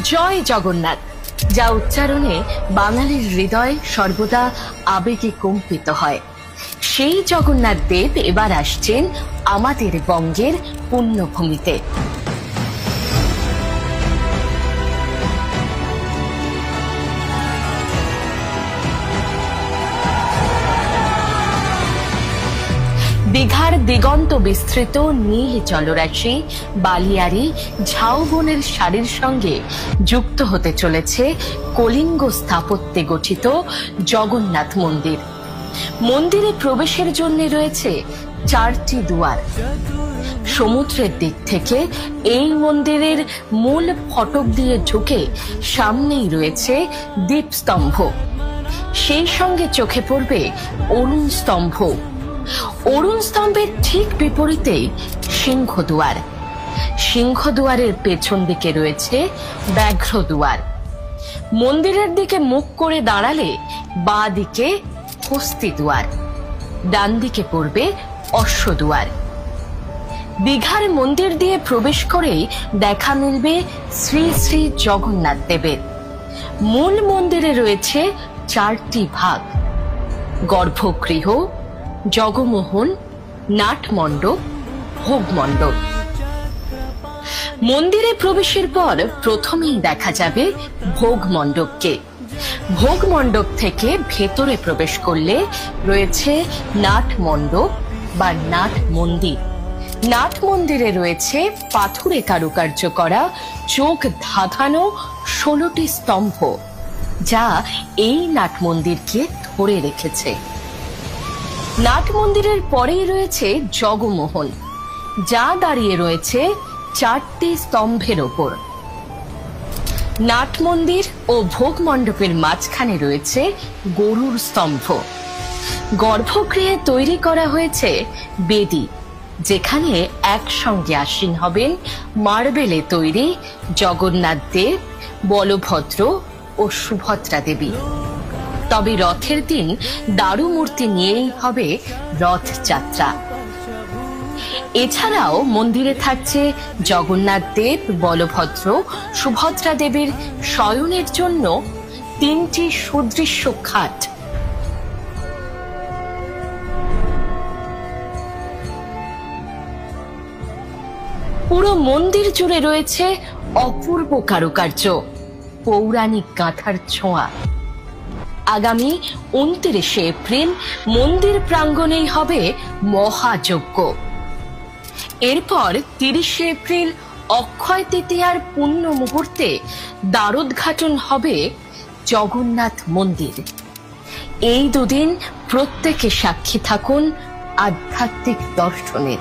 জয় জগন্নাথ, যা উচ্চারণে বাঙালির হৃদয় সর্বদা আবেগে কম্পিত হয়। সেই জগন্নাথ দেব এবার আসছেন আমাদের বঙ্গের পুণ্যভূমিতে। দীঘার দিগন্ত বিস্তৃত নীল জলরাশি, বালিয়ারি, ঝাউবনের সারির সঙ্গে যুক্ত হতে চলেছে কলিঙ্গ স্থাপত্যে গঠিত জগন্নাথ মন্দির। মন্দিরে প্রবেশের জন্য রয়েছে 4টি দুয়ার। সমুদ্রের দিক থেকে এই মন্দিরের মূল ফটক দিয়ে ঢুকে সামনেই রয়েছে দীপস্তম্ভ, সেই সঙ্গে চোখে পড়বে অরুণ স্তম্ভ। অরুণ স্তম্ভের ঠিক বিপরীতেই সিংহদুয়ার। সিংহদুয়ারের পেছন দিকে রয়েছে ব্যাঘ্র দুয়ার। মন্দিরের দিকে মুখ করে দাঁড়ালে বাঁ দিকে হস্তি দুয়ার, ডান দিকে পড়বে অশ্বদুয়ার। দীঘার মন্দির দিয়ে প্রবেশ করেই দেখা মিলবে শ্রী শ্রী জগন্নাথ দেবের। মূল মন্দিরে রয়েছে 4টি ভাগ: গর্ভগৃহ, জগমোহন, নাটমণ্ডপ, ভোগমণ্ডপ। মন্দিরে প্রবেশের পর প্রথমেই দেখা যাবে ভোগমণ্ডপকে। ভোগমণ্ডপ থেকে ভেতরে প্রবেশ করলে রয়েছে নাটমণ্ডপ বা নাট মন্দির। নাট মন্দিরে রয়েছে পাথুরে কারুকার্য করা চোখ ধাঁধানো 16টি স্তম্ভ, যা এই নাট মন্দিরকে ধরে রেখেছে। নাট মন্দিরের পরেই রয়েছে জগমোহন, যা দাঁড়িয়ে রয়েছে 4টি স্তম্ভের ওপর। নাট মন্দির ও ভোগ মণ্ডপের মাঝখানে রয়েছে গরুর স্তম্ভ। গর্ভগৃহে তৈরি করা হয়েছে বেদি, যেখানে একসঙ্গে আসীন হবেন মার্বেলে তৈরি জগন্নাথ দেব, বলভদ্র ও সুভদ্রা দেবী। তবে রথের দিন দারু মূর্তি নিয়েই হবে রথযাত্রা। এছাড়াও মন্দিরে থাকছে জগন্নাথ দেব, বলভদ্র, সুভদ্রা দেবীর শয়নের জন্য 3টি সুদৃশ্য খাট। পুরো মন্দির জুড়ে রয়েছে অপূর্ব কারুকার্য, পৌরাণিক গাঁথার ছোঁয়া। আগামী 29শে এপ্রিল মন্দির প্রাঙ্গণেই হবে মহাযজ্ঞ। এরপর 30শে এপ্রিল অক্ষয় তৃতীয়ার পুণ্য মুহূর্তে দ্বারোদ্ঘাটন হবে জগন্নাথ মন্দির। এই দুদিন প্রত্যেকে সাক্ষী থাকুন আধ্যাত্মিক দর্শনের।